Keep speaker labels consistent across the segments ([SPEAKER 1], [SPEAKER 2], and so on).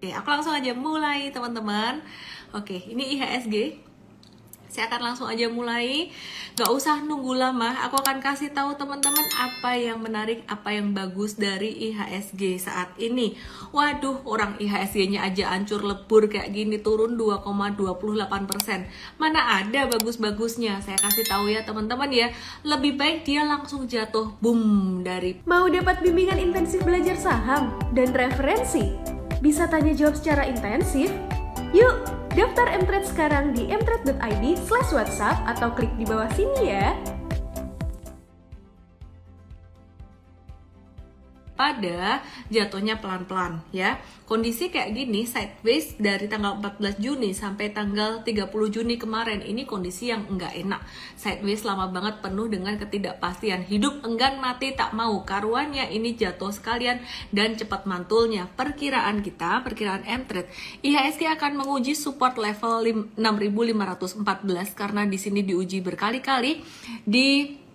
[SPEAKER 1] Oke, aku langsung aja mulai teman-teman. Oke, ini IHSG. Saya akan langsung aja mulai, gak usah nunggu lama. Aku akan kasih tahu teman-teman apa yang menarik, apa yang bagus dari IHSG saat ini. Waduh, orang IHSG-nya aja hancur lebur kayak gini, turun 2,28%. Mana ada bagus-bagusnya? Saya kasih tahu ya teman-teman ya. Lebih baik dia langsung jatuh, boom, dari.
[SPEAKER 2] Mau dapat bimbingan intensif belajar saham dan referensi? Bisa tanya jawab secara intensif? Yuk, daftar mtrade sekarang di mtrade.id/whatsapp atau klik di bawah sini ya.
[SPEAKER 1] Pada jatuhnya pelan-pelan ya. Kondisi kayak gini sideways dari tanggal 14 Juni sampai tanggal 30 Juni kemarin, ini kondisi yang enggak enak. Sideways lama banget, penuh dengan ketidakpastian. Hidup enggan mati tak mau. Karuannya ini jatuh sekalian dan cepat mantulnya. Perkiraan kita, perkiraan mtrade, IHSG akan menguji support level 6.514 karena di sini diuji berkali-kali di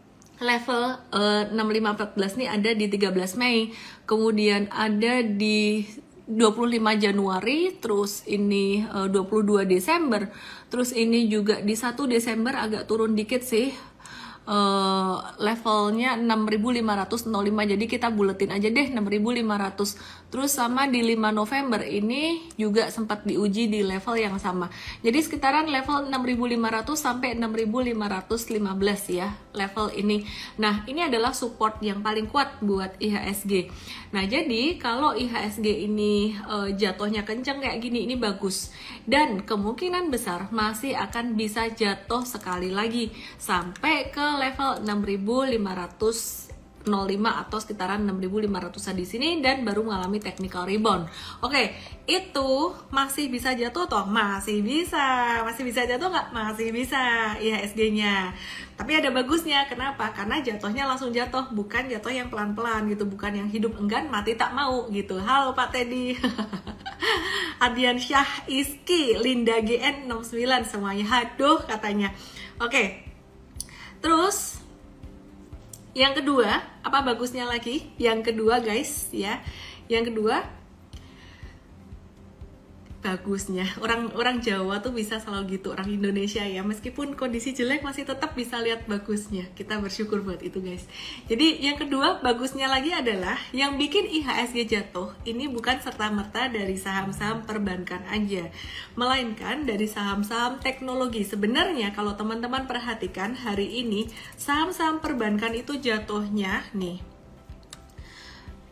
[SPEAKER 1] level 6514 nih ada di 13 Mei, kemudian ada di 25 Januari, terus ini 22 Desember, terus ini juga di 1 Desember agak turun dikit sih, levelnya 6.505, jadi kita buletin aja deh 6.500. Terus sama di 5 November ini juga sempat diuji di level yang sama, jadi sekitaran level 6.500 sampai 6.515 ya level ini. Nah, ini adalah support yang paling kuat buat IHSG. Nah, jadi kalau IHSG ini jatuhnya kenceng kayak gini, ini bagus, dan kemungkinan besar masih akan bisa jatuh sekali lagi sampai ke level 6.505 atau sekitaran 6.500-an di sini dan baru mengalami technical rebound. Oke, itu masih bisa jatuh toh? Masih bisa jatuh nggak? Masih bisa IHSG-nya. Tapi ada bagusnya, kenapa? Karena jatuhnya langsung jatuh, bukan jatuh yang pelan-pelan gitu, bukan yang hidup enggan mati tak mau gitu. Halo Pak Teddy. Adian Syah Iski, Linda GN 69 semuanya. Haduh katanya. Oke. Terus yang kedua, apa bagusnya lagi? Yang kedua guys ya, yang kedua bagusnya, orang Jawa tuh bisa selalu gitu, orang Indonesia ya, meskipun kondisi jelek masih tetap bisa lihat bagusnya. Kita bersyukur buat itu guys. Jadi yang kedua bagusnya lagi adalah yang bikin IHSG jatuh ini bukan serta-merta dari saham-saham perbankan aja, melainkan dari saham-saham teknologi. Sebenarnya kalau teman-teman perhatikan hari ini saham-saham perbankan itu jatuhnya nih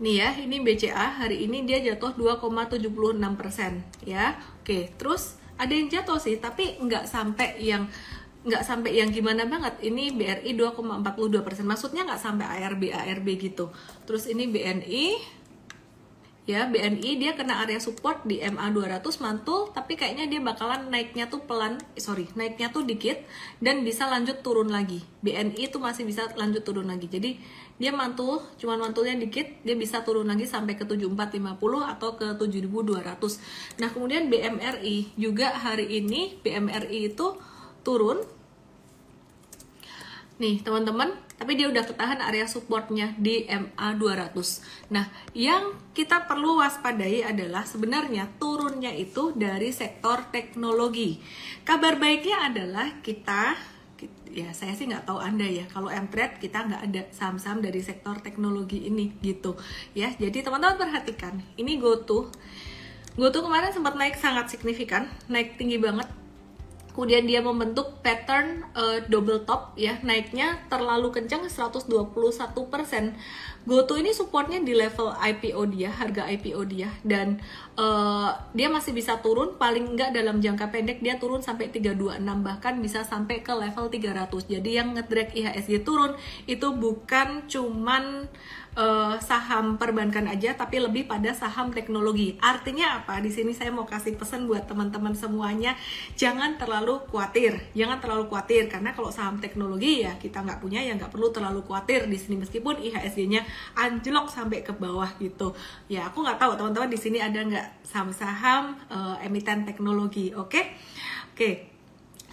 [SPEAKER 1] ya, ini BCA hari ini dia jatuh 2,76% ya. Oke, terus ada yang jatuh sih, tapi nggak sampai yang gimana banget. Ini BRI 2,42%, maksudnya nggak sampai ARB gitu. Terus ini BNI ya, BNI dia kena area support di MA 200 mantul, tapi kayaknya dia bakalan naiknya tuh naiknya tuh dikit dan bisa lanjut turun lagi. BNI itu masih bisa lanjut turun lagi, jadi dia mantul, cuman mantulnya dikit, dia bisa turun lagi sampai ke 7450 atau ke 7200. Nah, kemudian BMRI juga hari ini, BMRI itu turun nih teman-teman, tapi dia udah ketahan area supportnya di MA 200. Nah, yang kita perlu waspadai adalah sebenarnya turunnya itu dari sektor teknologi. Kabar baiknya adalah ya saya sih nggak tahu Anda ya, kalau mtrade kita nggak ada saham-saham dari sektor teknologi ini gitu ya. Jadi teman-teman perhatikan, ini GoTo kemarin sempat naik sangat signifikan, naik tinggi banget. Kemudian dia membentuk pattern double top ya, naiknya terlalu kencang 121%. GoTo ini supportnya di level IPO dia, harga IPO dia, dan dia masih bisa turun, paling enggak dalam jangka pendek dia turun sampai 326, bahkan bisa sampai ke level 300. Jadi yang ngedrag IHSG turun itu bukan cuman saham perbankan aja, tapi lebih pada saham teknologi. Artinya apa? Di sini saya mau kasih pesan buat teman-teman semuanya, jangan terlalu khawatir, karena kalau saham teknologi ya kita nggak punya, ya nggak perlu terlalu khawatir di sini, meskipun IHSG-nya anjlok sampai ke bawah gitu. Ya aku nggak tahu teman-teman di sini ada nggak saham-saham emiten teknologi, oke?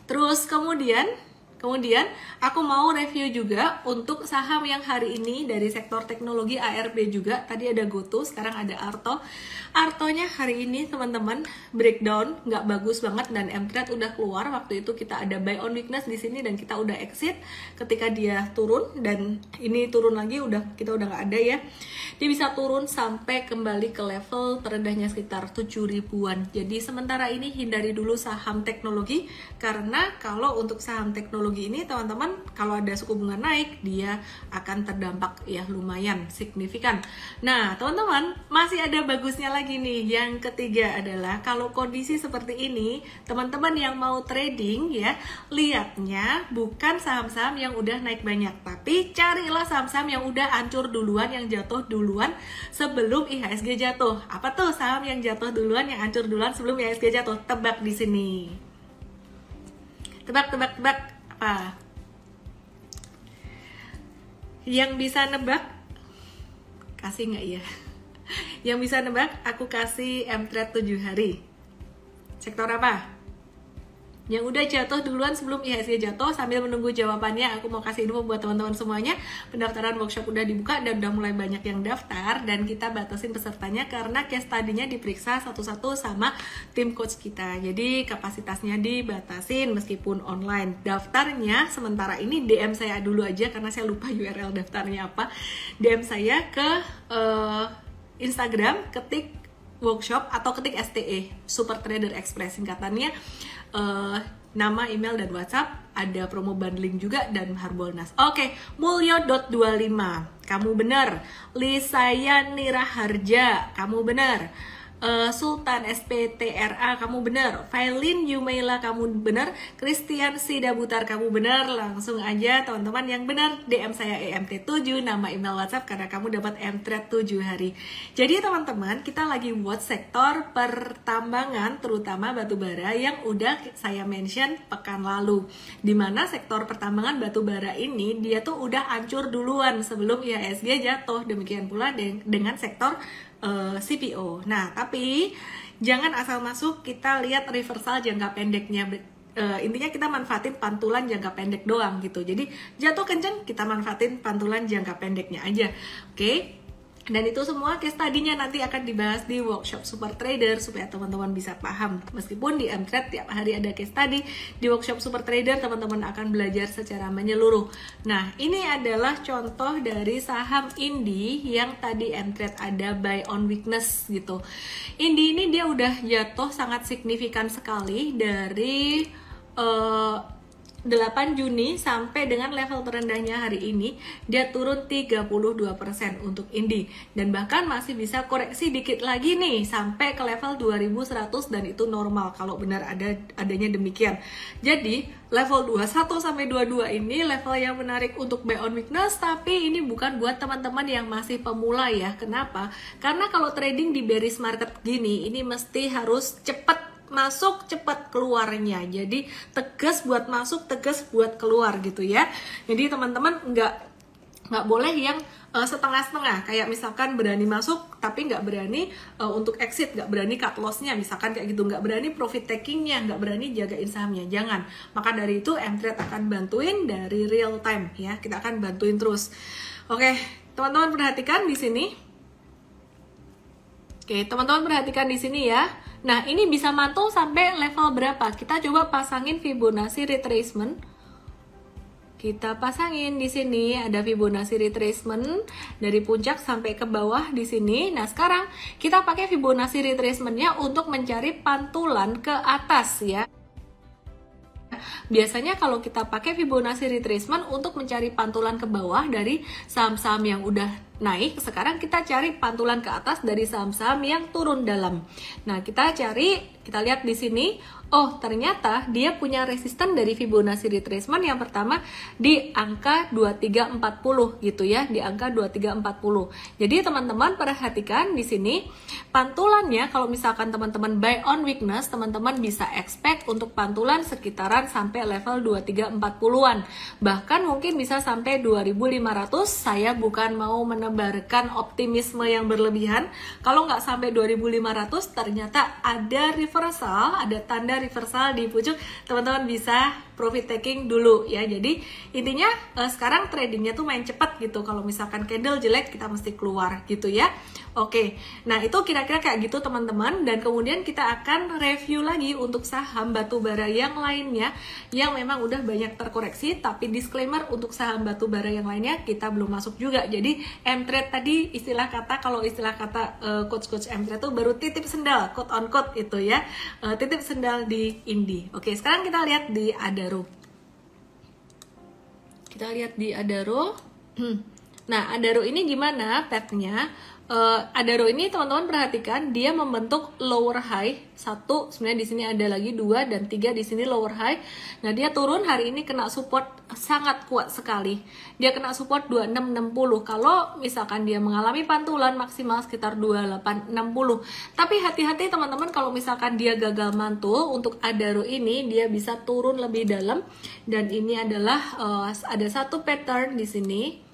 [SPEAKER 1] Terus kemudian Kemudian aku mau review juga untuk saham yang hari ini dari sektor teknologi ARB juga. Tadi ada GoTo, sekarang ada Arto. Artonya hari ini teman-teman breakdown nggak bagus banget dan M-Trade udah keluar. Waktu itu kita ada buy on weakness di sini dan kita udah exit ketika dia turun, dan ini turun lagi kita udah nggak ada ya. Dia bisa turun sampai kembali ke level terendahnya sekitar 7 ribuan. Jadi sementara ini hindari dulu saham teknologi, karena kalau untuk saham teknologi ini teman-teman kalau ada suku bunga naik dia akan terdampak ya lumayan signifikan. Nah teman-teman masih ada bagusnya lagi nih. Yang ketiga adalah kalau kondisi seperti ini teman-teman yang mau trading ya, lihatnya bukan saham-saham yang udah naik banyak, tapi carilah saham-saham yang udah hancur duluan, yang jatuh duluan sebelum IHSG jatuh. Apa tuh saham yang jatuh duluan, yang hancur duluan sebelum IHSG jatuh? Tebak di sini. Tebak apa? Yang bisa nebak kasih nggak ya? Yang bisa nebak aku kasih M-Trade 7 hari. Sektor apa? Yang udah jatuh duluan sebelum IHSG jatuh. Sambil menunggu jawabannya, aku mau kasih info buat teman-teman semuanya. Pendaftaran workshop udah dibuka dan udah mulai banyak yang daftar, dan kita batasin pesertanya karena case study-nya diperiksa satu-satu sama tim coach kita. Jadi kapasitasnya dibatasin meskipun online. Daftarnya sementara ini DM saya dulu aja karena saya lupa URL daftarnya apa. DM saya ke Instagram, ketik workshop atau ketik STE, Super Trader Express singkatannya. Nama, email, dan WhatsApp. Ada promo bundling juga dan Harbolnas. Oke, Mulyo.25 kamu bener. Lisaya Niraharja kamu bener. Sultan SPTRA kamu bener. Failin Yumaila kamu bener. Christian Sidabutar kamu bener. Langsung aja teman-teman yang bener DM saya EMT7, nama, email, WhatsApp, karena kamu dapat M-Trade 7 hari. Jadi teman-teman kita lagi buat sektor pertambangan, terutama batubara yang udah saya mention pekan lalu, dimana sektor pertambangan batubara ini dia tuh udah hancur duluan sebelum IHSG jatuh. Demikian pula dengan sektor CPO. Nah, tapi jangan asal masuk, kita lihat reversal jangka pendeknya. Intinya kita manfaatin pantulan jangka pendek doang gitu. Jadi jatuh kenceng kita manfaatin pantulan jangka pendeknya aja. Oke? Dan itu semua case study-nya nanti akan dibahas di workshop Super Trader supaya teman-teman bisa paham. Meskipun di M-Trade tiap hari ada case study, di workshop Super Trader teman-teman akan belajar secara menyeluruh. Nah, ini adalah contoh dari saham Indi yang tadi M-Trade ada buy on weakness gitu. Indi ini dia udah jatuh sangat signifikan sekali dari 8 Juni sampai dengan level terendahnya hari ini dia turun 32% untuk Indi, dan bahkan masih bisa koreksi dikit lagi nih sampai ke level 2100, dan itu normal kalau benar adanya demikian. Jadi level 21 sampai 22 ini level yang menarik untuk buy on weakness, tapi ini bukan buat teman-teman yang masih pemula ya. Kenapa? Karena kalau trading di bearish market gini ini mesti harus cepat masuk, cepat keluarnya. Jadi tegas buat masuk, tegas buat keluar gitu ya. Jadi teman-teman nggak boleh yang setengah-setengah, kayak misalkan berani masuk tapi nggak berani untuk exit, nggak berani cut loss-nya misalkan kayak gitu, nggak berani profit taking-nya, nggak berani jagain sahamnya, jangan. Maka dari itu M-Trade akan bantuin dari real time ya, kita akan bantuin terus. Oke, teman-teman perhatikan di sini. Oke, teman-teman perhatikan di sini ya. Nah, ini bisa mantul sampai level berapa? Kita coba pasangin Fibonacci retracement. Kita pasangin di sini ada Fibonacci retracement dari puncak sampai ke bawah di sini. Nah, sekarang kita pakai Fibonacci retracement-nya untuk mencari pantulan ke atas ya. Biasanya kalau kita pakai Fibonacci retracement untuk mencari pantulan ke bawah dari saham-saham yang udah naik, sekarang kita cari pantulan ke atas dari saham-saham yang turun dalam. Nah, kita lihat di sini. Oh, ternyata dia punya resisten dari Fibonacci retracement yang pertama di angka 2340 gitu ya, di angka 2340. Jadi teman-teman perhatikan di sini pantulannya, kalau misalkan teman-teman buy on weakness, teman-teman bisa expect untuk pantulan sekitaran sampai level 2340-an. Bahkan mungkin bisa sampai 2500. Saya bukan mau menebarkan optimisme yang berlebihan. Kalau nggak sampai 2500 ternyata ada reversal, ada tanda ada reversal di pucuk, teman-teman bisa profit taking dulu ya. Jadi intinya sekarang tradingnya tuh main cepat gitu. Kalau misalkan candle jelek kita mesti keluar gitu ya. Oke, nah itu kira-kira kayak gitu teman-teman. Dan kemudian kita akan review lagi untuk saham batubara yang lainnya yang memang udah banyak terkoreksi. Tapi disclaimer, untuk saham batubara yang lainnya kita belum masuk juga. Jadi M-Trade tadi kalau istilah kata coach-coach M-Trade tuh baru titip sendal, quote on quote itu ya, titip sendal di Indi. Oke, sekarang kita lihat di Adaro. Kita lihat di Adaro. Nah, Adaro ini gimana patternnya? Adaro ini teman-teman perhatikan, dia membentuk lower high 1, sebenarnya di sini ada lagi 2 dan 3 di sini lower high. Nah, dia turun hari ini kena support sangat kuat sekali. Dia kena support 2660. Kalau misalkan dia mengalami pantulan maksimal sekitar 2860. Tapi hati-hati teman-teman, kalau misalkan dia gagal mantul untuk Adaro ini, dia bisa turun lebih dalam. Dan ini adalah ada satu pattern di sini.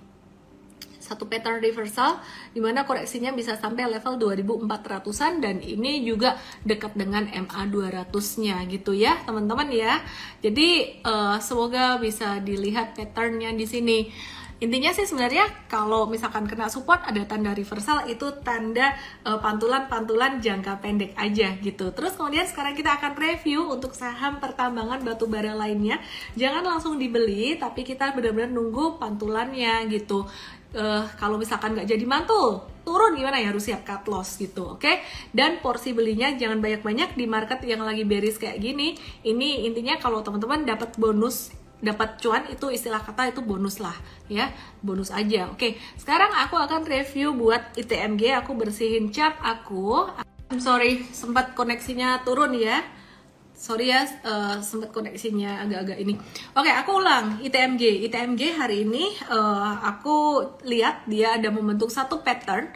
[SPEAKER 1] Satu pattern reversal dimana koreksinya bisa sampai level 2400-an, dan ini juga dekat dengan MA 200-nya gitu ya teman-teman ya. Jadi semoga bisa dilihat patternnya di sini. Intinya sih sebenarnya kalau misalkan kena support ada tanda reversal, itu tanda pantulan-pantulan jangka pendek aja gitu. Terus kemudian sekarang kita akan review untuk saham pertambangan batubara lainnya. Jangan langsung dibeli, tapi kita benar-benar nunggu pantulannya gitu. Kalau misalkan nggak jadi mantul, turun gimana ya, harus siap cut loss gitu, oke? Dan porsi belinya jangan banyak-banyak di market yang lagi bearish kayak gini. Ini intinya kalau teman-teman dapat bonus, dapat cuan, itu istilah kata itu bonus lah ya, bonus aja. Oke, sekarang aku akan review buat ITMG. Aku bersihin chart aku. Sorry, sempat koneksinya turun ya. Sorry ya, sempat koneksinya agak-agak ini. Oke, aku ulang. ITMG hari ini aku lihat dia ada membentuk satu pattern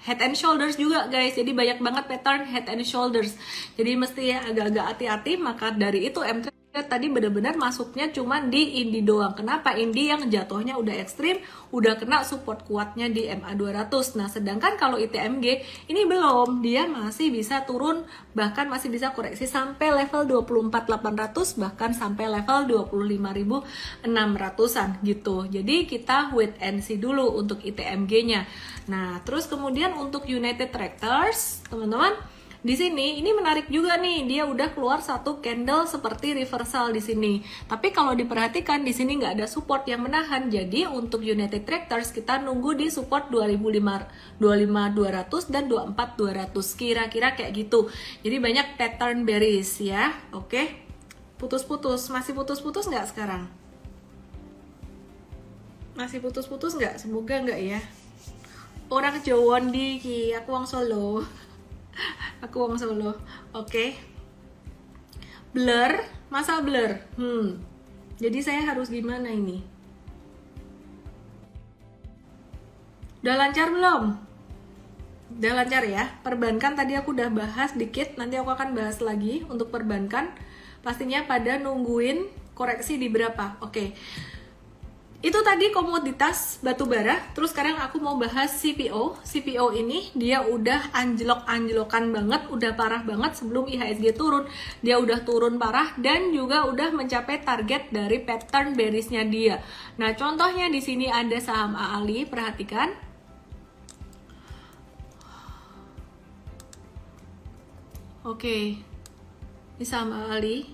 [SPEAKER 1] head and shoulders juga guys. Jadi banyak banget pattern head and shoulders. Jadi mesti agak-agak hati-hati. Maka dari itu M-Trade tadi benar-benar masuknya cuma di Indi doang. Kenapa? Indi yang jatuhnya udah ekstrim, udah kena support kuatnya di MA 200. Nah, sedangkan kalau ITMG ini belum, dia masih bisa turun, bahkan masih bisa koreksi sampai level 24.800, bahkan sampai level 25.600-an gitu. Jadi kita wait and see dulu untuk ITMG-nya. Nah, terus kemudian untuk United Tractors, teman-teman, di sini ini menarik juga nih, dia udah keluar satu candle seperti reversal di sini. Tapi kalau diperhatikan di sini nggak ada support yang menahan. Jadi untuk United Tractors kita nunggu di support 25.200 dan 24.200, kira-kira kayak gitu. Jadi banyak pattern bearish ya. Oke, putus-putus, masih putus-putus nggak sekarang? Masih putus-putus nggak? Semoga nggak ya. Orang Jawa di aku wong Solo. Aku wong Solo. Oke. Blur, masa blur? Jadi saya harus gimana ini? Udah lancar belum? Udah lancar ya. Perbankan tadi aku udah bahas dikit, nanti aku akan bahas lagi untuk perbankan. Pastinya pada nungguin koreksi di berapa. Oke. Itu tadi komoditas batubara. Terus sekarang aku mau bahas CPO. CPO ini dia udah anjlok-anjlokan banget, udah parah banget sebelum IHSG turun. Dia udah turun parah dan juga udah mencapai target dari pattern bearishnya dia. Nah, contohnya di sini ada saham AALI, perhatikan. Oke. Ini saham AALI.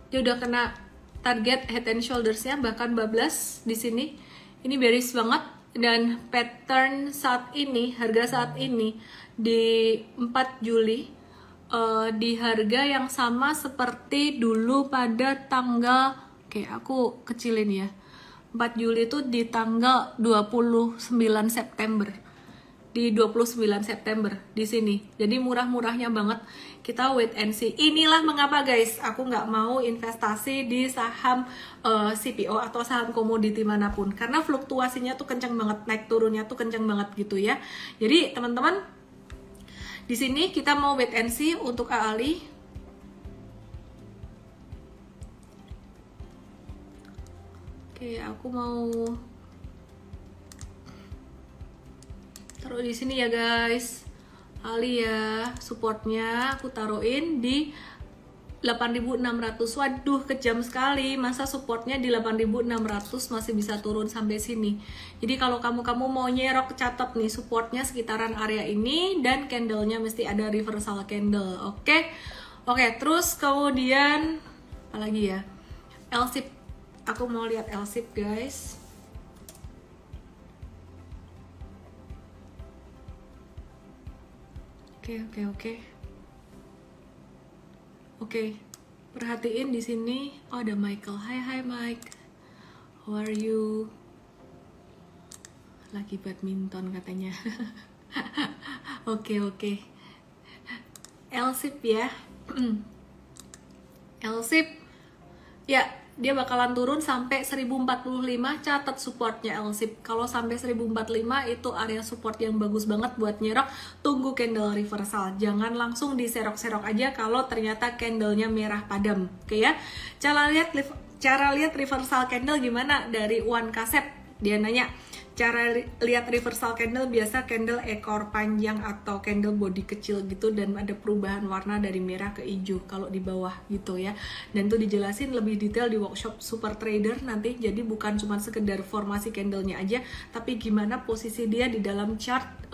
[SPEAKER 1] Dia udah kena target head and shoulders-nya, bahkan bablas di sini. Ini bearish banget, dan pattern saat ini, harga saat ini di 4 Juli di harga yang sama seperti dulu pada tanggal, oke aku kecilin ya, 4 Juli itu di tanggal 29 September. Di 29 September di sini. Jadi murah-murahnya banget. Kita wait and see. Inilah mengapa guys, aku nggak mau investasi di saham CPO atau saham komoditi manapun, karena fluktuasinya tuh kencang banget, naik turunnya tuh kencang banget gitu ya. Jadi teman-teman, di sini kita mau wait and see untuk AALI. Oke, aku mau taruh di sini ya guys, Ali ya, supportnya aku taruhin di 8.600. Waduh, kejam sekali. Masa supportnya di 8.600 masih bisa turun sampai sini. Jadi kalau kamu mau nyerok, catat nih supportnya sekitaran area ini, dan candlenya mesti ada reversal candle. Oke. Terus kemudian apa lagi ya? LSIP. Aku mau lihat LSIP, guys. Oke, perhatiin di sini. Oh, ada Michael. Hai Mike. How are you? Lagi badminton katanya. Oke. LSIP ya. LSIP. Ya, dia bakalan turun sampai 1045. Catat supportnya LSIP. Kalau sampai 1045 itu area support yang bagus banget buat nyerok. Tunggu candle reversal. Jangan langsung diserok-serok aja kalau ternyata candlenya merah padam. Oke ya. Cara lihat reversal candle gimana? Dari One Kasep. Dia nanya, cara lihat reversal candle biasa candle ekor panjang atau candle body kecil gitu, dan ada perubahan warna dari merah ke hijau kalau di bawah gitu ya. Dan itu dijelasin lebih detail di workshop Super Trader nanti. Jadi bukan cuma sekedar formasi candlenya aja, tapi gimana posisi dia di dalam chart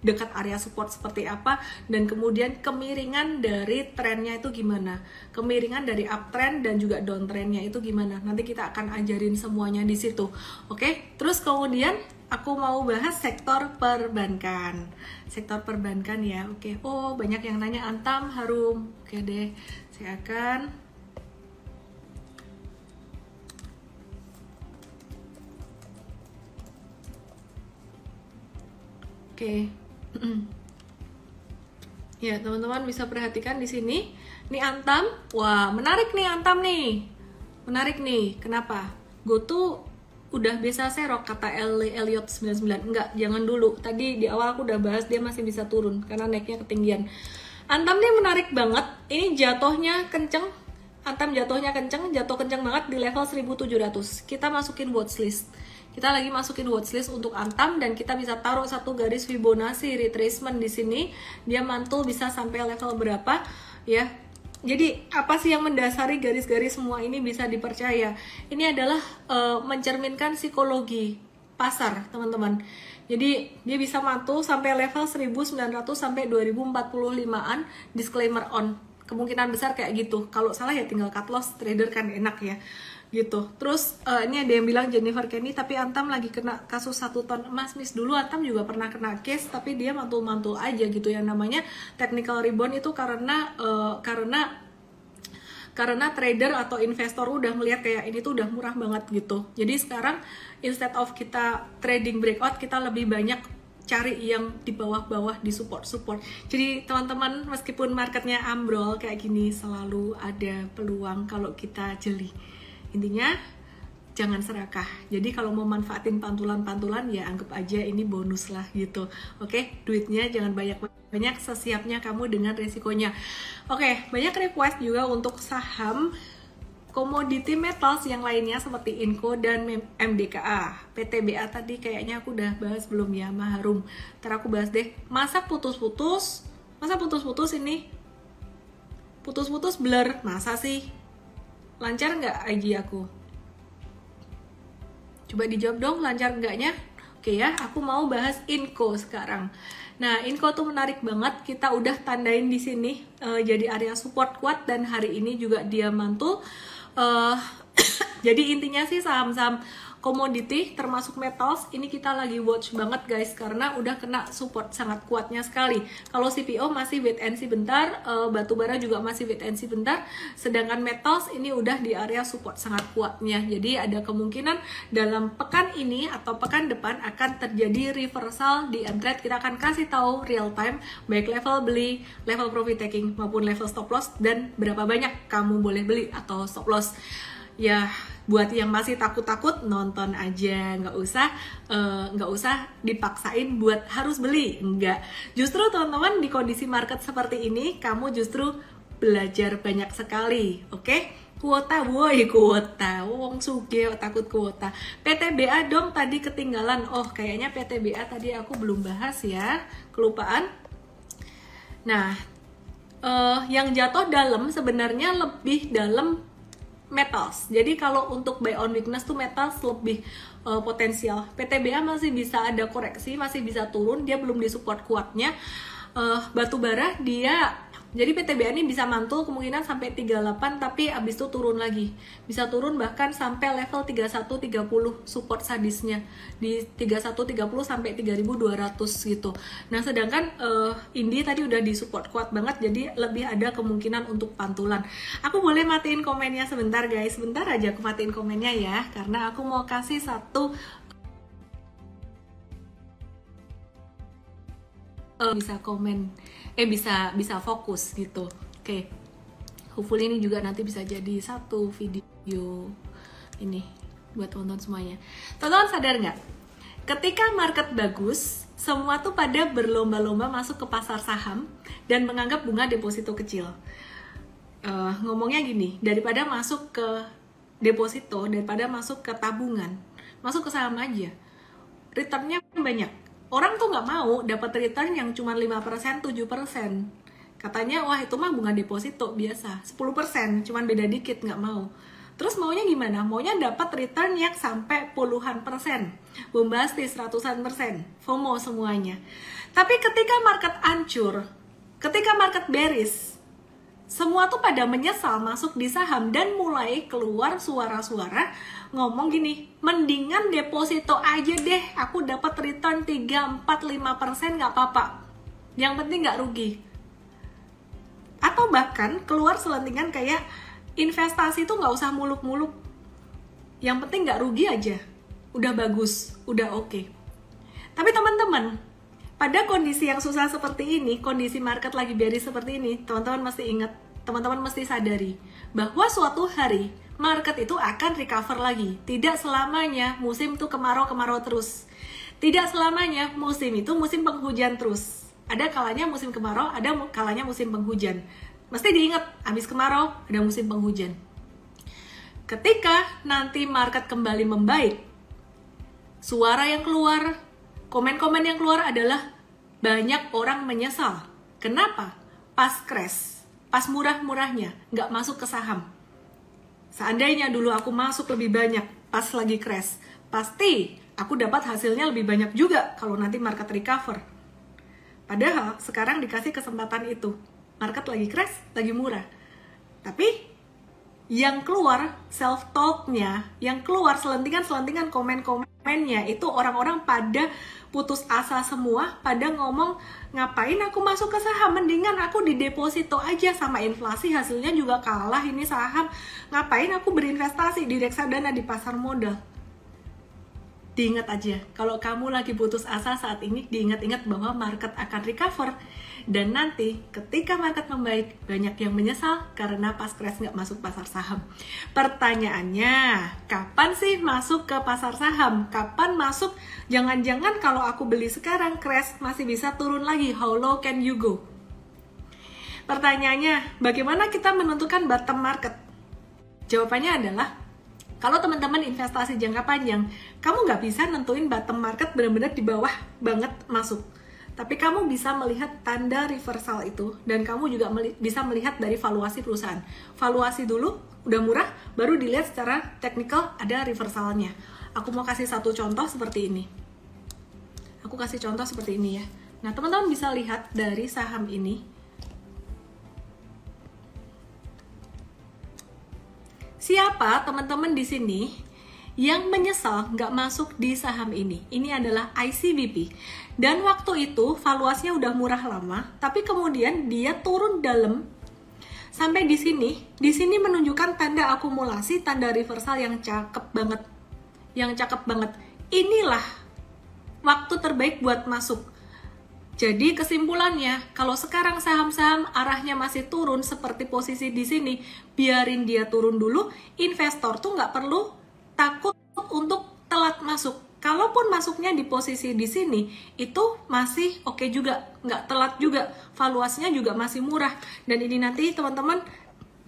[SPEAKER 1] dekat area support seperti apa, dan kemudian kemiringan dari trennya itu gimana, kemiringan dari uptrend dan juga downtrendnya itu gimana. Nanti kita akan ajarin semuanya di situ. Oke, terus kemudian aku mau bahas sektor perbankan. Sektor perbankan ya. Oke. Oh, banyak yang nanya Antam, Harum. Oke deh, saya akan ya, teman-teman bisa perhatikan di sini. Nih Antam, wah menarik nih Antam nih. Menarik nih, kenapa? Gue tuh udah biasa serok kata Elliot 99. Enggak, jangan dulu. Tadi di awal aku udah bahas dia masih bisa turun karena naiknya ketinggian. Antam nih menarik banget. Ini jatuhnya kenceng. Antam jatuhnya kenceng, jatuh kenceng banget di level 1700. Kita masukin watchlist. Kita lagi masukin watchlist untuk Antam, dan kita bisa taruh satu garis Fibonacci retracement di sini. Dia mantul bisa sampai level berapa ya. Jadi apa sih yang mendasari garis-garis semua ini bisa dipercaya? Ini adalah mencerminkan psikologi pasar, teman-teman. Jadi dia bisa mantul sampai level 1900 sampai 2045-an, disclaimer on. Kemungkinan besar kayak gitu. Kalau salah ya tinggal cut loss, trader kan enak ya. Gitu. Terus ini ada yang bilang Jennifer Kenny, tapi Antam lagi kena kasus 1 ton emas. Miss, dulu Antam juga pernah kena case, tapi dia mantul-mantul aja gitu. Yang namanya technical rebound itu karena trader atau investor udah melihat kayak ini tuh udah murah banget gitu. Jadi sekarang instead of kita trading breakout, kita lebih banyak cari yang di bawah-bawah, di support. Jadi teman-teman, meskipun marketnya ambrol kayak gini, selalu ada peluang kalau kita jeli. Intinya jangan serakah. Jadi kalau mau manfaatin pantulan-pantulan ya anggap aja ini bonus lah gitu. Oke, duitnya jangan banyak-banyak, sesiapnya kamu dengan resikonya. Oke, banyak request juga untuk saham commodity metals yang lainnya seperti Inco dan MDKA. PTBA tadi kayaknya aku udah bahas belum ya, Maharum. Ntar aku bahas deh. Masa putus-putus ini? Putus-putus blur, masa sih? Lancar nggak IG aku? Coba dijawab dong, lancar nggaknya? Oke ya, aku mau bahas Inco sekarang. Nah, Inco tuh menarik banget. Kita udah tandain di sini jadi area support kuat, dan hari ini juga dia mantul. Jadi intinya sih saham-saham komoditi termasuk metals ini kita lagi watch banget guys, karena udah kena support sangat kuatnya sekali. Kalau CPO masih wait and see bentar, batubara juga masih wait and see bentar, sedangkan metals ini udah di area support sangat kuatnya. Jadi ada kemungkinan dalam pekan ini atau pekan depan akan terjadi reversal di Mtrade. Kita akan kasih tahu real time baik level beli, level profit taking maupun level stop loss, dan berapa banyak kamu boleh beli atau stop loss. Ya, buat yang masih takut-takut, nonton aja, nggak usah dipaksain buat harus beli, enggak. Justru teman-teman di kondisi market seperti ini, kamu justru belajar banyak sekali, oke? Kuota, boy, kuota, wong sugih takut kuota. PTBA dong tadi ketinggalan. Oh, kayaknya PTBA tadi aku belum bahas ya, kelupaan. Nah, yang jatuh dalam sebenarnya lebih dalam metals. Jadi kalau untuk buy on weakness tuh metals lebih potensial. PTBA masih bisa ada koreksi, masih bisa turun, dia belum disupport kuatnya. Batu bara dia, jadi PTBA ini bisa mantul kemungkinan sampai 38, tapi abis itu turun lagi. Bisa turun bahkan sampai level 3130 support sadisnya di 3130 sampai 3200 gitu. Nah, sedangkan Indi tadi udah disupport kuat banget, jadi lebih ada kemungkinan untuk pantulan. Aku boleh matiin komennya sebentar guys, sebentar aja aku matiin komennya ya, karena aku mau kasih satu bisa komen, bisa fokus gitu. Oke. Hopefully ini juga nanti bisa jadi satu video ini buat teman-teman semuanya. Teman-teman sadar nggak? Ketika market bagus, semua tuh pada berlomba-lomba masuk ke pasar saham dan menganggap bunga deposito kecil. Ngomongnya gini, daripada masuk ke deposito, daripada masuk ke tabungan, masuk ke saham aja. Returnnya banyak. Orang tuh nggak mau dapat return yang cuma 5%, 7%. Katanya, wah itu mah bunga deposito biasa, 10%, cuman beda dikit, nggak mau. Terus maunya gimana? Maunya dapat return yang sampai puluhan persen, bombastis, ratusan persen, FOMO semuanya. Tapi ketika market hancur, ketika market bearish, semua tuh pada menyesal masuk di saham dan mulai keluar suara-suara ngomong gini, mendingan deposito aja deh, aku dapat return 3, 4, 5% nggak apa-apa, yang penting nggak rugi. Atau bahkan keluar selentingan kayak investasi tuh nggak usah muluk-muluk, yang penting nggak rugi aja, udah bagus, udah oke. Tapi teman-teman, pada kondisi yang susah seperti ini, kondisi market lagi bearish seperti ini, teman-teman mesti ingat, teman-teman mesti sadari bahwa suatu hari market itu akan recover lagi. Tidak selamanya musim itu kemarau-kemarau terus. Tidak selamanya musim itu musim penghujan terus. Ada kalanya musim kemarau, ada kalanya musim penghujan. Mesti diingat, habis kemarau ada musim penghujan. Ketika nanti market kembali membaik, suara yang keluar, komen-komen yang keluar adalah banyak orang menyesal. Kenapa? Pas crash, pas murah-murahnya, nggak masuk ke saham. Seandainya dulu aku masuk lebih banyak pas lagi crash, pasti aku dapat hasilnya lebih banyak juga kalau nanti market recover. Padahal sekarang dikasih kesempatan itu. Market lagi crash, lagi murah. Tapi yang keluar self-talk-nya, yang keluar selentingan-selentingan komen-komennya, itu orang-orang pada putus asa semua, pada ngomong, ngapain aku masuk ke saham, mendingan aku di deposito aja, sama inflasi hasilnya juga kalah ini saham, ngapain aku berinvestasi di reksadana di pasar modal. Diingat aja, kalau kamu lagi putus asa saat ini, diingat-ingat bahwa market akan recover. Dan nanti ketika market membaik, banyak yang menyesal karena pas crash nggak masuk pasar saham. Pertanyaannya, kapan sih masuk ke pasar saham? Kapan masuk? Jangan-jangan kalau aku beli sekarang, crash masih bisa turun lagi. How low can you go? Pertanyaannya, bagaimana kita menentukan bottom market? Jawabannya adalah, kalau teman-teman investasi jangka panjang, kamu nggak bisa nentuin bottom market benar-benar di bawah banget masuk. Tapi kamu bisa melihat tanda reversal itu, dan kamu juga bisa melihat dari valuasi perusahaan. Valuasi dulu, udah murah, baru dilihat secara teknikal ada reversalnya. Aku mau kasih satu contoh seperti ini. Aku kasih contoh seperti ini ya. Nah, teman-teman bisa lihat dari saham ini. Siapa teman-teman di sini yang menyesal nggak masuk di saham ini? Ini adalah ICBP. Dan waktu itu valuasinya udah murah lama, tapi kemudian dia turun dalam sampai di sini. Di sini menunjukkan tanda akumulasi, tanda reversal yang cakep banget. Yang cakep banget. Inilah waktu terbaik buat masuk. Jadi kesimpulannya, kalau sekarang saham-saham arahnya masih turun seperti posisi di sini, biarin dia turun dulu. Investor tuh nggak perlu takut untuk telat masuk. Kalaupun masuknya di posisi di sini, itu masih oke juga, nggak telat juga, valuasinya juga masih murah. Dan ini nanti teman-teman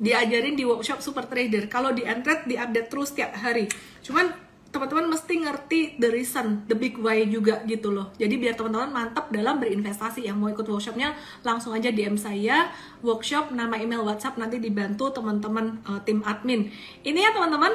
[SPEAKER 1] diajarin di workshop Super Trader. Kalau di Mtrade diupdate terus tiap hari. Cuman teman-teman mesti ngerti the reason, the big why juga gitu loh. Jadi biar teman-teman mantap dalam berinvestasi. Yang mau ikut workshopnya langsung aja DM saya, workshop, nama email WhatsApp, nanti dibantu teman-teman tim admin. Ini ya teman-teman,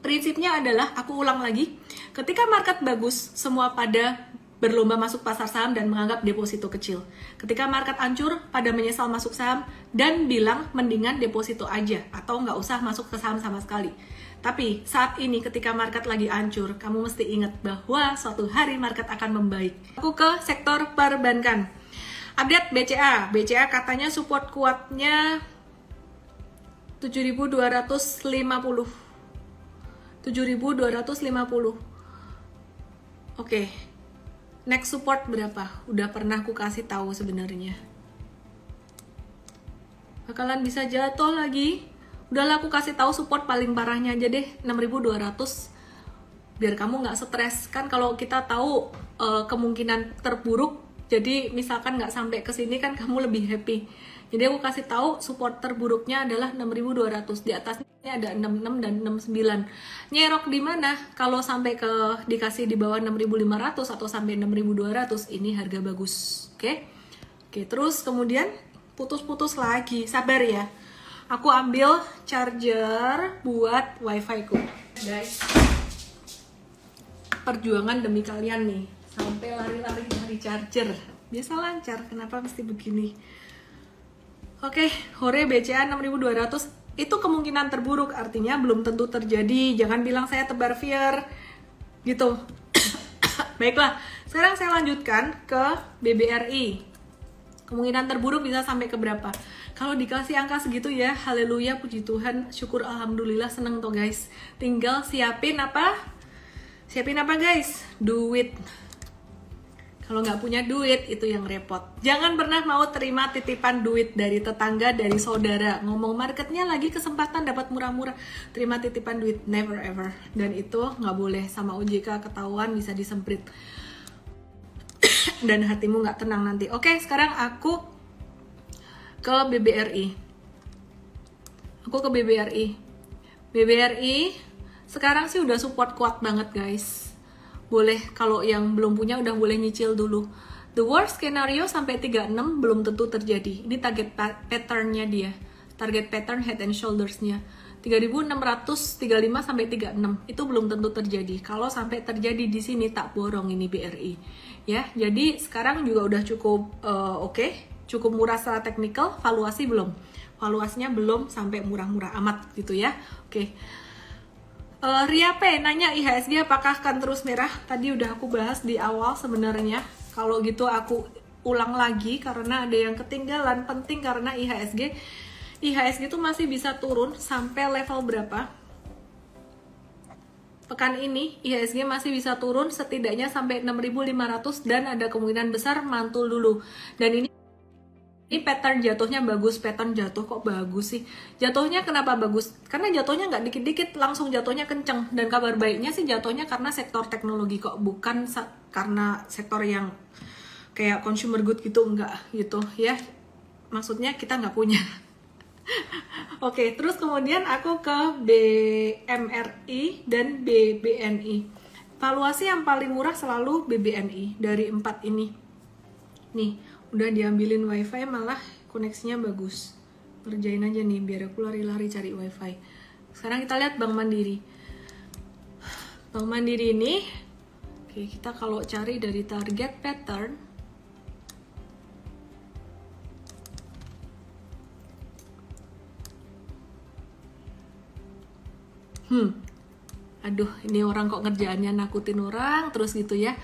[SPEAKER 1] prinsipnya adalah, aku ulang lagi, ketika market bagus, semua pada berlomba masuk pasar saham dan menganggap deposito kecil. Ketika market hancur, pada menyesal masuk saham dan bilang mendingan deposito aja atau nggak usah masuk ke saham sama sekali. Tapi saat ini ketika market lagi hancur, kamu mesti ingat bahwa suatu hari market akan membaik. Aku ke sektor perbankan. Update BCA. BCA katanya support kuatnya 7.250. 7.250. Oke. Next support berapa? Udah pernah aku kasih tahu sebenarnya. Bakalan bisa jatuh lagi. Udahlah aku kasih tahu support paling parahnya aja deh, 6.200. Biar kamu nggak stres. Kan kalau kita tahu kemungkinan terburuk, jadi misalkan nggak sampai ke sini kan kamu lebih happy. Jadi aku kasih tahu support terburuknya adalah 6.200. Di atasnya ada 66 dan 69. Nyerok di mana? Kalau sampai ke dikasih di bawah 6.500 atau sampai 6.200, ini harga bagus. Oke? Oke, terus kemudian putus-putus lagi. Sabar ya. Aku ambil charger buat wifi ku. Guys. Perjuangan demi kalian nih. Sampai lari-lari cari charger. Biasa lancar, kenapa mesti begini? Oke, hore BCA 6.200 itu kemungkinan terburuk, artinya belum tentu terjadi. Jangan bilang saya tebar fear gitu. Baiklah, sekarang saya lanjutkan ke BBRI. Kemungkinan terburuk bisa sampai ke berapa? Kalau dikasih angka segitu ya, haleluya, puji Tuhan, syukur, alhamdulillah, seneng toh guys. Tinggal siapin apa? Siapin apa guys? Duit. Kalau nggak punya duit, itu yang repot. Jangan pernah mau terima titipan duit dari tetangga, dari saudara. Ngomong marketnya lagi kesempatan dapat murah-murah. Terima titipan duit, never ever. Dan itu nggak boleh, sama OJK ketahuan bisa disemprit. Dan hatimu nggak tenang nanti. Oke, sekarang aku ke BBRI. Aku ke BBRI. BBRI sekarang sih udah support kuat banget guys. Boleh, kalau yang belum punya udah boleh nyicil dulu. The worst scenario sampai 36 belum tentu terjadi. Ini target patternnya dia. Target pattern head and shoulders-nya. 3.635 sampai 36 itu belum tentu terjadi. Kalau sampai terjadi di sini tak borong ini BRI. Ya, jadi sekarang juga udah cukup oke. Cukup murah secara teknikal, valuasi belum. Valuasinya belum sampai murah-murah amat gitu ya. Oke. Ria P nanya IHSG apakah akan terus merah? Tadi udah aku bahas di awal sebenarnya. Kalau gitu aku ulang lagi karena ada yang ketinggalan. Penting karena IHSG itu masih bisa turun sampai level berapa? Pekan ini IHSG masih bisa turun setidaknya sampai 6.500 dan ada kemungkinan besar mantul dulu. Dan ini pattern jatuhnya bagus, pattern jatuh kok bagus sih. Jatuhnya kenapa bagus? Karena jatuhnya nggak dikit-dikit, langsung jatuhnya kenceng. Dan kabar baiknya sih jatuhnya karena sektor teknologi kok, bukan karena sektor yang kayak consumer good gitu, enggak gitu ya. Maksudnya kita nggak punya. Oke, terus kemudian aku ke BMRI dan BBNI. Valuasi yang paling murah selalu BBNI dari 4 ini. Nih, udah diambilin wifi malah koneksinya bagus. Kerjain aja nih biar aku lari-lari cari wifi. Sekarang kita lihat Bank Mandiri. Bank Mandiri ini, oke, kita kalau cari dari target pattern, aduh, ini orang kok ngerjaannya nakutin orang terus gitu ya.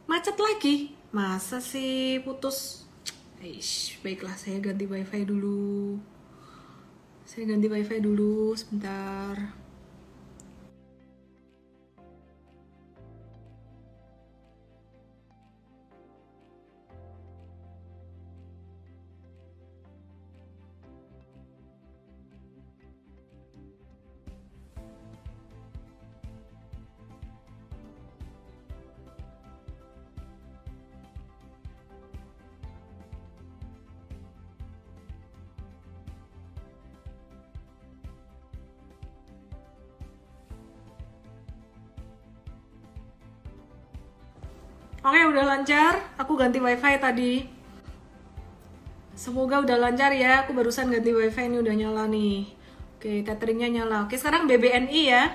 [SPEAKER 1] Macet lagi, masa sih putus? Baiklah, saya ganti wifi dulu. Saya ganti wifi dulu sebentar. Oke, udah lancar. Aku ganti wifi tadi. Semoga udah lancar ya. Aku barusan ganti wifi, ini udah nyala nih. Oke, tetheringnya nyala. Oke, sekarang BBNI ya.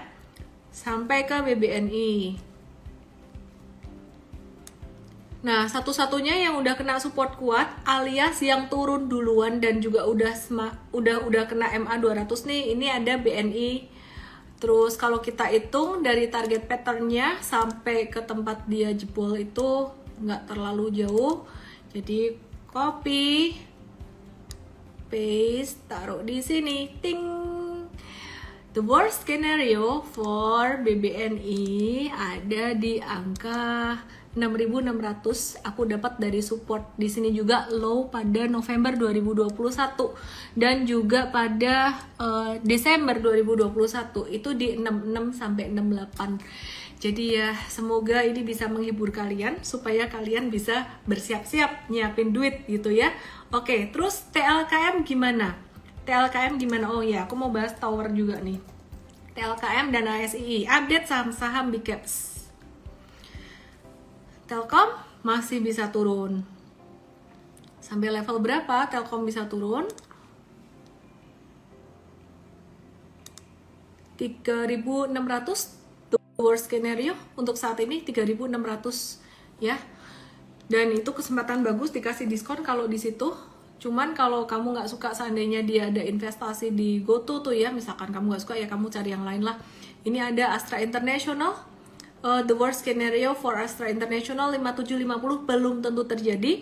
[SPEAKER 1] Sampai ke BBNI. Nah, satu-satunya yang udah kena support kuat alias yang turun duluan dan juga udah kena MA 200 nih. Ini ada BNI. Terus kalau kita hitung dari target patternnya sampai ke tempat dia jebol itu nggak terlalu jauh. Jadi copy, paste, taruh di sini, ting. The worst scenario for BBNI ada di angka 6.600. Aku dapat dari support di sini juga low pada November 2021 dan juga pada Desember 2021 itu di 66 sampai 68. Jadi ya semoga ini bisa menghibur kalian supaya kalian bisa bersiap-siap nyiapin duit gitu ya. Oke, terus TLKM gimana? TLKM gimana? Oh ya, aku mau bahas tower juga nih. TLKM dan ASII, update saham-saham big caps. Telkom masih bisa turun. Sampai level berapa Telkom bisa turun? 3.600 the worst scenario untuk saat ini 3.600 ya. Dan itu kesempatan bagus dikasih diskon kalau di situ. Cuman kalau kamu nggak suka seandainya dia ada investasi di GoTo tuh ya, misalkan kamu nggak suka ya kamu cari yang lain lah. Ini ada Astra International. The worst scenario for Astra International 5750 belum tentu terjadi.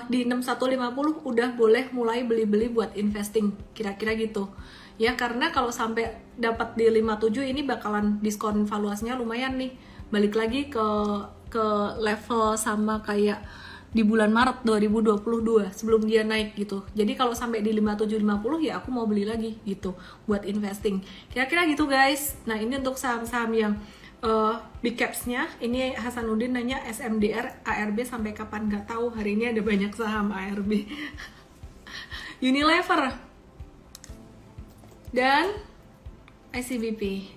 [SPEAKER 1] Di 6150 udah boleh mulai beli-beli buat investing, kira-kira gitu ya, karena kalau sampai dapat di 57 ini bakalan diskon valuasinya lumayan nih, balik lagi ke level sama kayak di bulan Maret 2022 sebelum dia naik gitu. Jadi kalau sampai di 5750 ya aku mau beli lagi gitu buat investing, kira-kira gitu guys. Nah ini untuk saham-saham yang big caps-nya. Ini Hasanuddin nanya SMDR, ARB sampai kapan, nggak tahu. Hari ini ada banyak saham ARB. Unilever dan ICBP.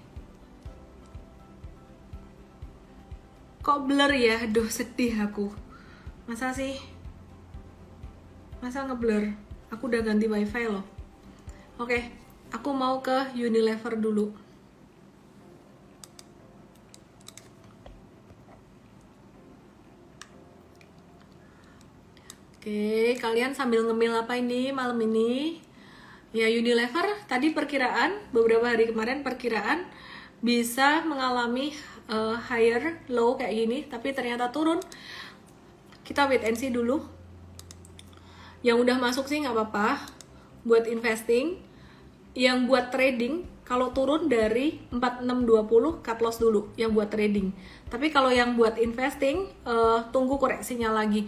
[SPEAKER 1] Kok blur ya? Aduh sedih aku. Masa sih? Masa ngeblur? Aku udah ganti wifi loh. Oke, aku mau ke Unilever dulu. Oke, kalian sambil ngemil apa ini malam ini? Ya Unilever tadi perkiraan beberapa hari kemarin perkiraan bisa mengalami higher low kayak gini, tapi ternyata turun. Kita wait and see dulu. Yang udah masuk sih nggak apa-apa buat investing. Yang buat trading kalau turun dari 4620 cut loss dulu yang buat trading. Tapi kalau yang buat investing tunggu koreksinya lagi.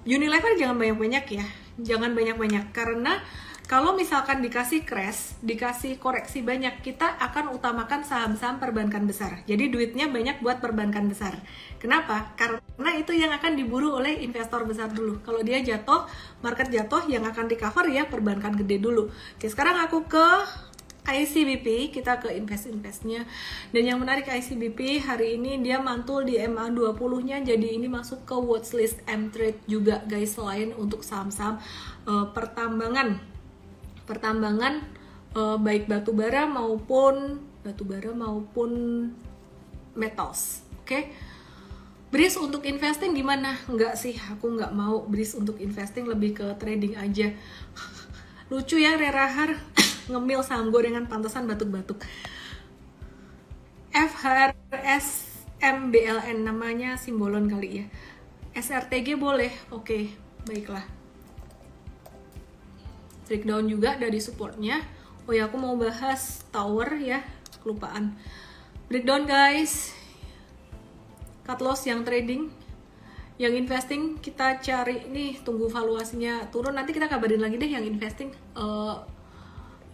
[SPEAKER 1] Unilever jangan banyak-banyak ya, jangan banyak-banyak karena kalau misalkan dikasih crash, dikasih koreksi banyak, kita akan utamakan saham-saham perbankan besar. Jadi duitnya banyak buat perbankan besar. Kenapa? Karena itu yang akan diburu oleh investor besar dulu. Kalau dia jatuh, market jatuh, yang akan di cover ya perbankan gede dulu. Oke, sekarang aku ke ICBP, kita ke invest-investnya. Dan yang menarik ICBP hari ini dia mantul di MA20-nya, jadi ini masuk ke watchlist M-Trade juga guys, selain untuk saham-saham pertambangan baik batubara maupun metals. Oke. Bris untuk investing gimana? Enggak sih, aku nggak mau Bris untuk investing, lebih ke trading aja. Lucu ya Rerahar ngemil saham gorengan, pantesan batuk-batuk. FHRS MBLN namanya simbolon kali ya. SRTG boleh, oke, baiklah. Breakdown juga dari supportnya. Oh ya, aku mau bahas Tower ya, kelupaan. Breakdown guys, cut loss yang trading, yang investing kita cari nih, tunggu valuasinya turun, nanti kita kabarin lagi deh yang investing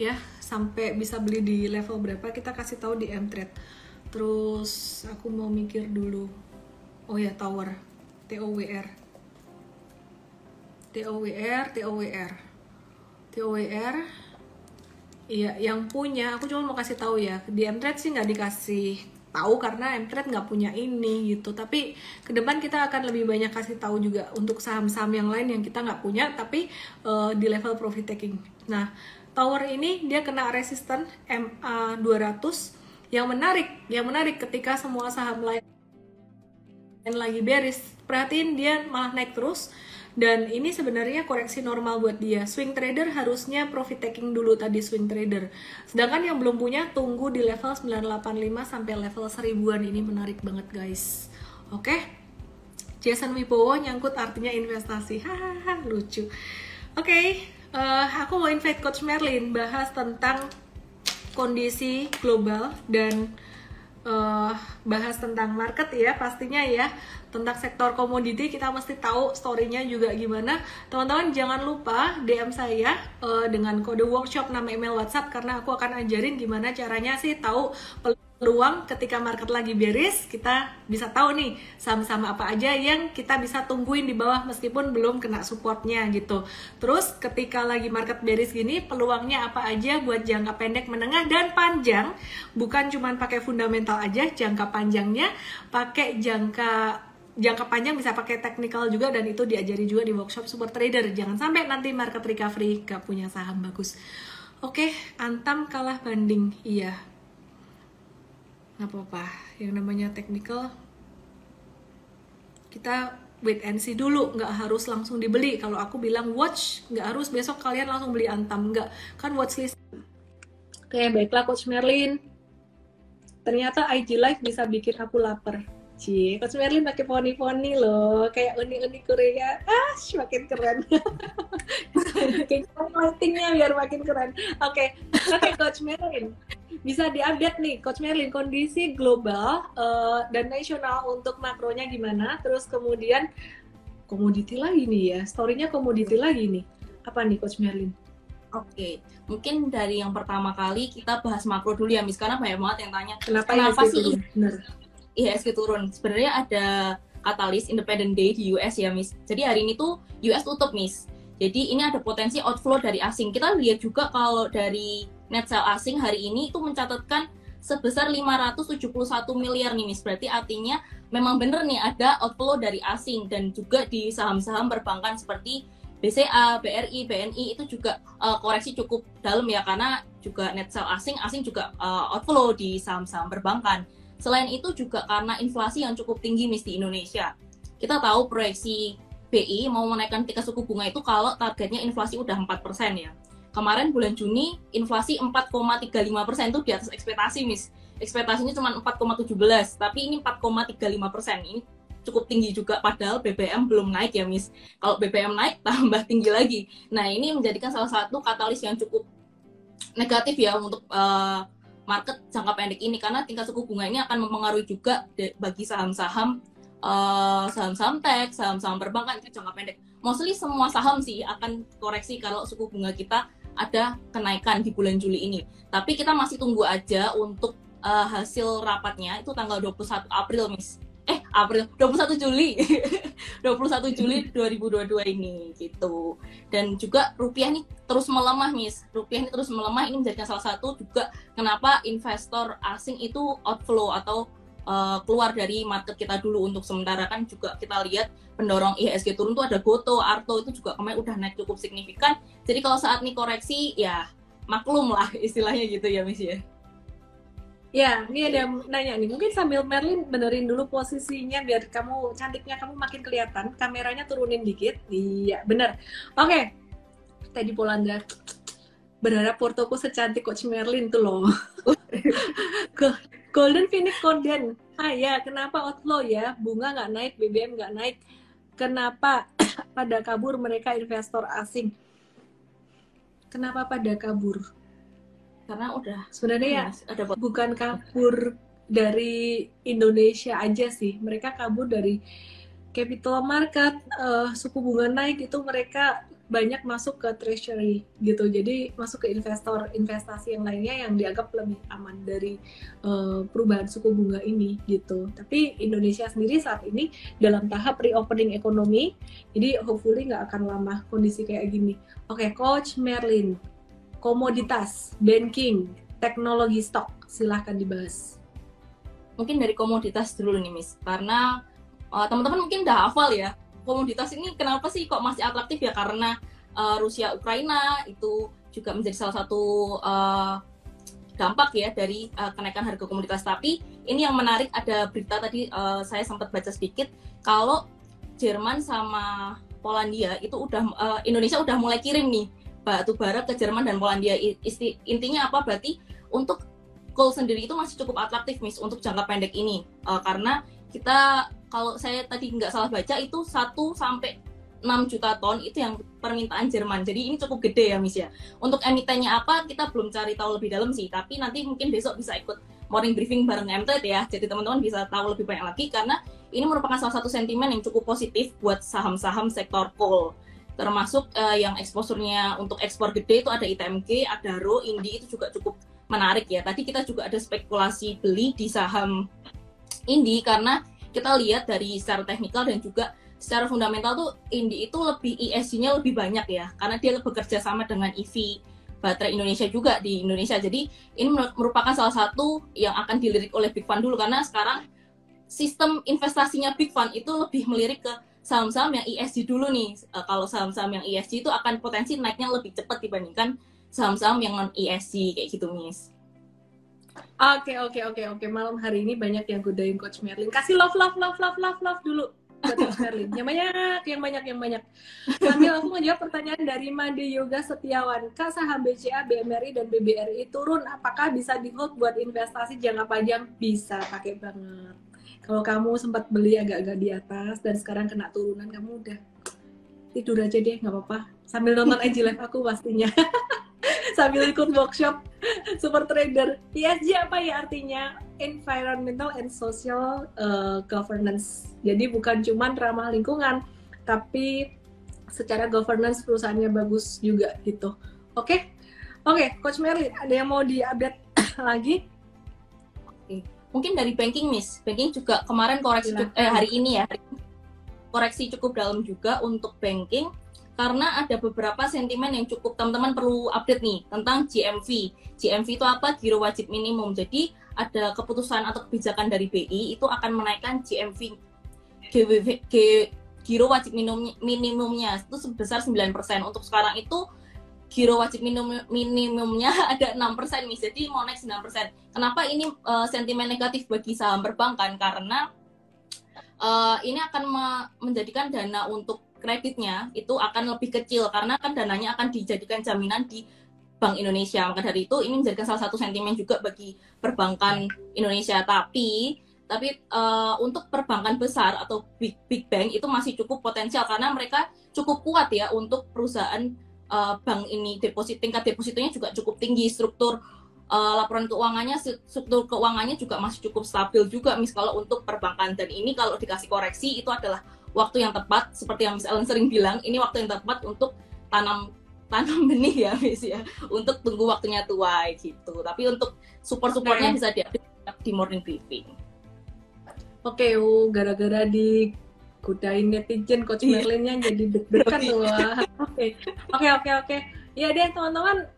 [SPEAKER 1] ya, sampai bisa beli di level berapa kita kasih tahu di Mtrade. Terus aku mau mikir dulu. Oh ya, Tower, TOWR, iya, yang punya, aku cuma mau kasih tahu ya, di Mtrade sih nggak dikasih tahu karena Mtrade nggak punya ini gitu. Tapi ke depan kita akan lebih banyak kasih tahu juga untuk saham-saham yang lain yang kita nggak punya, tapi di level profit taking. Nah, Tower ini dia kena resisten MA 200. Yang menarik ketika semua saham lain lagi bearish, perhatiin dia malah naik terus. Dan ini sebenarnya koreksi normal buat dia. Swing trader harusnya profit taking dulu tadi, swing trader. Sedangkan yang belum punya, tunggu di level 985 sampai level 1000-an. Ini menarik banget guys. Oke, Jason Wibowo nyangkut artinya investasi. Hahaha, lucu. Oke, aku mau invite Coach Merlin bahas tentang kondisi global dan bahas tentang market ya, pastinya ya, tentang sektor komoditi kita mesti tahu story-nya juga gimana. Teman-teman jangan lupa DM saya dengan kode workshop nama email WhatsApp, karena aku akan ajarin gimana caranya sih tahu peluang ketika market lagi bearish. Kita bisa tahu nih saham-saham apa aja yang kita bisa tungguin di bawah meskipun belum kena supportnya gitu. Terus ketika lagi market bearish gini, peluangnya apa aja buat jangka pendek, menengah, dan panjang. Bukan cuma pakai fundamental aja, jangka panjangnya pakai jangka panjang, bisa pakai technical juga, dan itu diajari juga di workshop Super Trader. Jangan sampai nanti market recovery gak punya saham bagus. Oke, Antam kalah banding, iya. Nggak apa-apa, yang namanya technical kita wait and see dulu, nggak harus langsung dibeli. Kalau aku bilang watch, nggak harus besok kalian langsung beli Antam, nggak, kan watchlist. Oke, baiklah Coach Merlin, ternyata IG Live bisa bikin aku lapar. Cie, Coach Merlin pakai poni-poni loh, kayak uni-uni Korea. Makin keren. Kayak lightingnya biar makin keren. Oke, Coach Merlin, bisa diupdate nih Coach Merlin kondisi global dan nasional untuk makronya gimana? Terus kemudian komoditi lagi nih ya, story-nya komoditi lagi nih. Apa nih Coach Merlin?
[SPEAKER 3] Oke, mungkin dari yang pertama kali kita bahas makro dulu ya, Miss, karena banyak banget yang tanya
[SPEAKER 1] kenapa sih
[SPEAKER 3] IHSG turun. Sebenarnya ada katalis Independent Day di US ya, Miss. Jadi hari ini tuh US tutup, Miss. Jadi ini ada potensi outflow dari asing. Kita lihat juga kalau dari net sell asing hari ini itu mencatatkan sebesar 571 miliar nih, Miss. Berarti artinya memang bener nih ada outflow dari asing, dan juga di saham-saham perbankan seperti BCA, BRI, BNI itu juga koreksi cukup dalam ya, karena juga net sell asing juga outflow di saham-saham perbankan. Selain itu juga karena inflasi yang cukup tinggi, Miss, di Indonesia. Kita tahu proyeksi BI mau menaikkan tingkat suku bunga itu kalau targetnya inflasi udah 4% ya. Kemarin bulan Juni inflasi 4,35% itu di atas ekspektasi, Miss. Ekspektasinya cuma 4,17, tapi ini 4,35%. Ini cukup tinggi juga, padahal BBM belum naik ya, Miss. Kalau BBM naik tambah tinggi lagi. Nah, ini menjadikan salah satu katalis yang cukup negatif ya untuk market jangka pendek ini, karena tingkat suku bunga ini akan mempengaruhi juga bagi saham-saham tech, saham-saham perbankan itu jangka pendek. Mostly semua saham sih akan koreksi kalau suku bunga kita ada kenaikan di bulan Juli ini. Tapi kita masih tunggu aja untuk hasil rapatnya itu tanggal 21 April, Miss. 21 Juli 21 Juli 2022 ini gitu. Dan juga rupiah nih terus melemah, Miss. Rupiah ini terus melemah, ini menjadikan salah satu juga kenapa investor asing itu outflow atau keluar dari market kita dulu untuk sementara. Kan juga kita lihat pendorong IHSG turun tuh ada Goto, Arto itu juga kemarin udah naik cukup signifikan. Jadi kalau saat ini koreksi ya maklum lah istilahnya gitu ya, Miss ya.
[SPEAKER 1] Ya, ini ada yang nanya nih, mungkin sambil Merlin benerin dulu posisinya biar kamu cantiknya kamu makin kelihatan, kameranya turunin dikit. Iya, bener. Oke, Teddy Polandra, berharap portoku secantik Coach Merlin tuh loh. Golden Phoenix Golden, ya kenapa outflow ya, bunga nggak naik, BBM nggak naik, kenapa pada kabur mereka investor asing? Kenapa pada kabur?
[SPEAKER 3] karena udah
[SPEAKER 2] Sebenarnya
[SPEAKER 3] ada
[SPEAKER 2] bukan kabur dari Indonesia aja sih, mereka kabur dari capital market, suku bunga naik itu mereka banyak masuk ke treasury gitu, jadi masuk ke investor investasi yang lainnya yang dianggap lebih aman dari perubahan suku bunga ini gitu. Tapi Indonesia sendiri saat ini dalam tahap reopening ekonomi, jadi hopefully nggak akan lama kondisi kayak gini. Oke, Coach Merlin, komoditas, banking, teknologi stok, silahkan dibahas.
[SPEAKER 3] Mungkin dari komoditas dulu nih Miss, karena teman-teman mungkin udah hafal ya, komoditas ini kenapa sih kok masih atraktif ya, karena Rusia Ukraina itu juga menjadi salah satu dampak ya dari kenaikan harga komoditas. Tapi ini yang menarik, ada berita tadi saya sempat baca sedikit kalau Jerman sama Polandia itu udah Indonesia udah mulai kirim nih batu bara ke Jerman dan Polandia. Intinya apa, berarti untuk coal sendiri itu masih cukup atraktif Miss untuk jangka pendek ini, karena kita, kalau saya tadi nggak salah baca, itu 1-6 juta ton itu yang permintaan Jerman. Jadi ini cukup gede ya Miss ya. Untuk emitennya apa kita belum cari tahu lebih dalam sih, tapi nanti mungkin besok bisa ikut morning briefing bareng MTrade ya, jadi teman-teman bisa tahu lebih banyak lagi, karena ini merupakan salah satu sentimen yang cukup positif buat saham-saham sektor coal, termasuk yang eksposurnya untuk ekspor gede itu ada ITMG, Adaro, Indi, itu juga cukup menarik ya. Tadi kita juga ada spekulasi beli di saham Indi karena kita lihat dari secara teknikal dan juga secara fundamental tuh Indi itu lebih ESG-nya lebih banyak ya, karena dia bekerja sama dengan EV baterai Indonesia juga di Indonesia. Jadi ini merupakan salah satu yang akan dilirik oleh Big Fund dulu, karena sekarang sistem investasinya Big Fund itu lebih melirik ke saham-saham yang ESG dulu nih. Kalau saham-saham yang ESG itu akan potensi naiknya lebih cepat dibandingkan saham-saham yang non ESG kayak gitu Miss.
[SPEAKER 2] Oke. Malam hari ini banyak yang godain Coach Merlin. Kasih love dulu buat Coach Merlin. Yang banyak. Sambil aku mau jawab pertanyaan dari Made Yoga Setiawan. Kak, saham BCA, BMRI, dan BBRI turun. Apakah bisa di hold buat investasi jangka panjang? Bisa, pakai banget. Kalau kamu sempat beli agak-agak di atas dan sekarang kena turunan, kamu udah tidur aja deh, nggak apa-apa. Sambil nonton IG Live aku pastinya. Sambil ikut workshop Super Trader. ESG apa ya artinya? Environmental and Social Governance. Jadi bukan cuma ramah lingkungan, tapi secara governance perusahaannya bagus juga gitu. Oke, Coach Merlin, ada yang mau di-update lagi?
[SPEAKER 3] Mungkin dari banking Miss. Banking juga kemarin koreksi hari ini ya. Koreksi cukup dalam juga untuk banking, karena ada beberapa sentimen yang cukup teman-teman perlu update nih tentang GMV. GMV itu apa? Giro wajib minimum. Jadi ada keputusan atau kebijakan dari BI itu akan menaikkan GMV giro wajib minimumnya itu sebesar 9%. Untuk sekarang itu giro wajib minimumnya ada 6% nih. Jadi mau naik 9%. Kenapa ini sentimen negatif bagi saham perbankan? Karena ini akan menjadikan dana untuk kreditnya itu akan lebih kecil, karena kan dananya akan dijadikan jaminan di Bank Indonesia. Maka dari itu ini menjadikan salah satu sentimen juga bagi perbankan Indonesia. Tapi untuk perbankan besar atau big bank itu masih cukup potensial, karena mereka cukup kuat ya untuk perusahaan bank ini. Tingkat depositonya juga cukup tinggi, struktur laporan keuangannya, struktur keuangannya juga masih cukup stabil juga Miss kalau untuk perbankan. Dan ini kalau dikasih koreksi itu adalah waktu yang tepat, seperti yang Miss Ellen sering bilang, ini waktu yang tepat untuk tanam benih ya Miss ya, untuk tunggu waktunya tuai gitu. Tapi untuk support-supportnya bisa diupdate di morning briefing.
[SPEAKER 2] Oke, gara-gara digodain netizen Coach Merlinnya jadi deg-degan tuh. Oke. Ya deh teman-teman,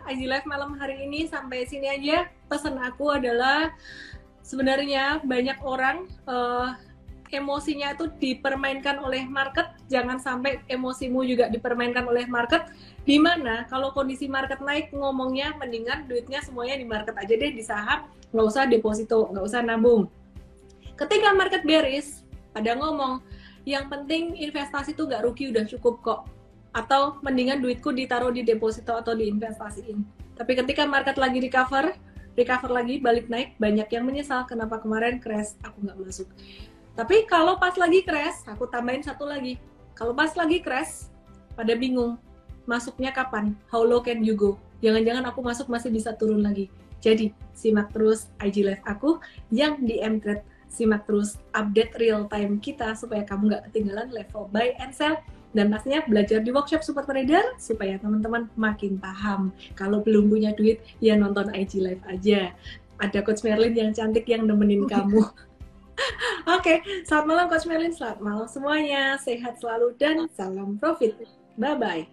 [SPEAKER 2] IG Live malam hari ini sampai sini aja. Pesan aku adalah sebenarnya banyak orang emosinya itu dipermainkan oleh market. Jangan sampai emosimu juga dipermainkan oleh market. Dimana kalau kondisi market naik, ngomongnya mendingan duitnya semuanya di market aja deh, di saham, nggak usah deposito, nggak usah nabung. Ketika market bearish, pada ngomong yang penting investasi tuh nggak rugi, udah cukup kok. Atau mendingan duitku ditaruh di deposito atau diinvestasiin. Tapi ketika market lagi recover lagi, balik naik, banyak yang menyesal kenapa kemarin crash, aku nggak masuk. Tapi kalau pas lagi crash, aku tambahin satu lagi. Kalau pas lagi crash, pada bingung, masuknya kapan? How low can you go?
[SPEAKER 4] jangan-jangan aku masuk masih bisa turun lagi. Jadi simak terus IG Live aku yang di Mtrade, simak terus update real time kita supaya kamu nggak ketinggalan level buy and sell. Dan pastinya belajar di workshop Super Trader supaya teman-teman makin paham. Kalau belum punya duit, ya nonton IG Live aja. Ada Coach Merlin yang cantik yang nemenin kamu. Oke, selamat malam Coach Merlin, selamat malam semuanya. Sehat selalu dan salam profit. Bye-bye.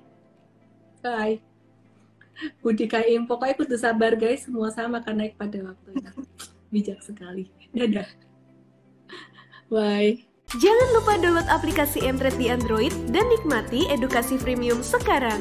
[SPEAKER 4] Bye. Budi Kaim, pokoknya kudu sabar guys, semua sama akan naik pada waktunya. Bijak sekali. Dadah. Bye.
[SPEAKER 2] Jangan lupa download aplikasi Mtrade di Android dan nikmati edukasi premium sekarang.